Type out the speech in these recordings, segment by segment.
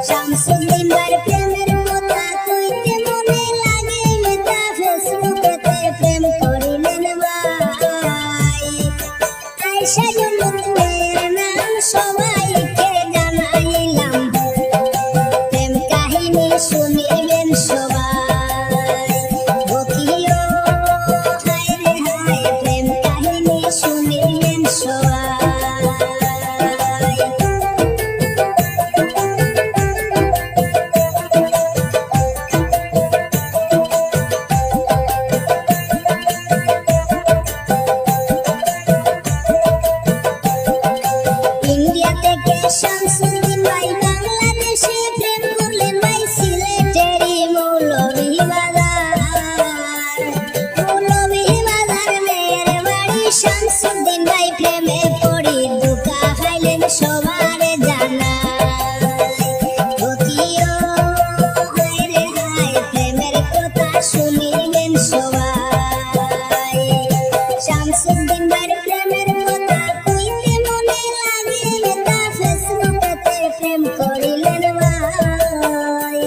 শামসুদ্দিন ভাইয়ের প্রেমের কথা কইতে মনে লাগে মিতা ফেসবুকেতে প্রেম করিলেন ভাই আয়েশা জন্মের নাম সবাইকে জানাইলাম প্রেম কাহিনী শুনিবেন সবাই বকিও হায় রে হায় প্রেম কাহিনী শুনিবেন সবাই ইন্ডিয়া থেকে শামসুদ্দিন ভাই বাংলাদেশে প্রেম করলেন ভাই সিলেটেরই মৌলভীবাজার মেয়ের বাড়ি শামসুদ্দিন ভাই প্রেমে পড়ি ধোঁকা খাইলেন সবার জানাই বকিও হায় রে হায় প্রেমের কথা শুনিবেন সবাই শামসুদ্দিন ভাইয়ের প্রেমের কথা কইতে মনে লাগে মিতা ফেসবুকেতে প্রেম করিলেন ভাই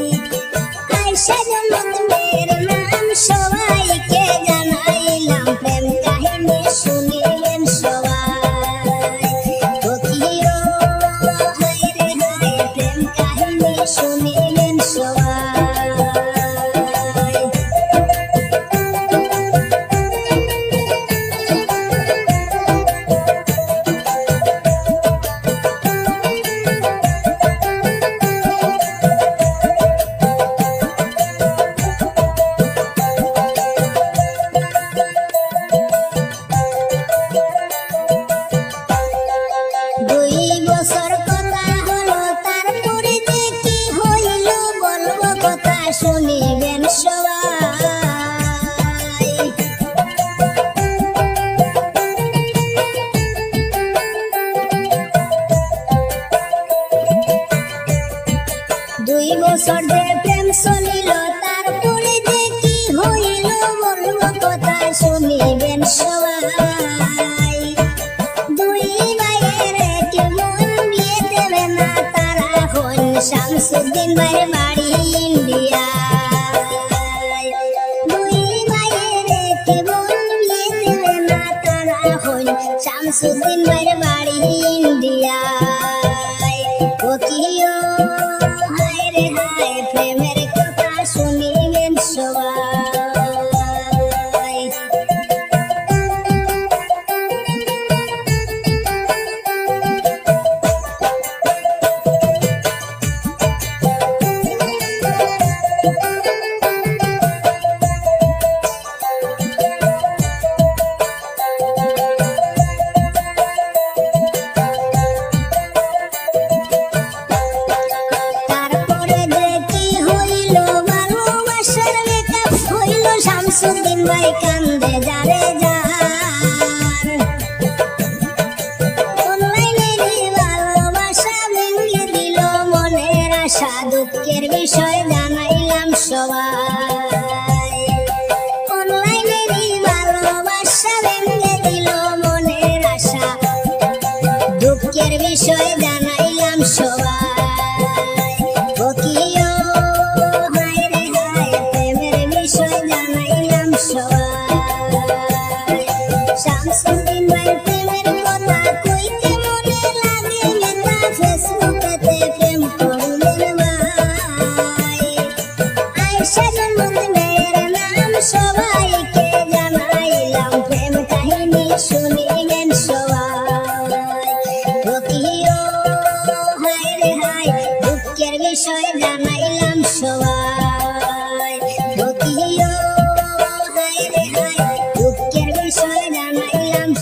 আয়েশা জন্মের নাম সবাইকে জানাইলাম প্রেম কাহিনী শুনিলেন সবাই বকিও হায় রে হায় প্রেম কাহিনী শুনিলেন সবাই দুই বছর কথা হলো তারপরে যে কি হইল বলবো কথা শুনিবেন সবাই দুই বছর যে প্রেম চলিল তারপরে যে কি হইল বলবো কথা শুনিবেন সবাই দুই ভাইয়ের এক মন বিয়ে দেবে না তারা হন শামসুদ্দিন ভাইয়ের বাড়ি ইন্ডিয়ায় দুই ভাইয়ের এক মন বিয়ে দেবে না তারা হন শামসুদ্দিন ভাইয়ের বাড়ি ইন্ডিয়ায় বকিও হায় রে হায় প্রেমের কথা শুনিবেন সবাই তারপরে যে কি হইল ভালোবাসার মেকআপ হইল শামসুদ্দিন ভাই কান্দে যারে যার অনলাইনে ভালোবাসা ভেঙে দিল মনের আশা দুঃখের বিষয় জানাইলাম সবাই অনলাইনে ভালোবাসা ভেঙে দিল মনের আশা দুঃখের বিষয় জানাইলাম সবাই বকিও হায় রে হায় প্রেমের বিষয় জানাইলাম সবাই শামসুদ্দিন ভাইয়ের প্রেমের কথা কইতে মনে লাগে মিতা ফেসবুকেতে প্রেম করিলেন ভাই আয়েশা জন্মের নাম সবাইকে জানাইলাম প্রেম কাহিনী শুনিবেন সবাই বকিও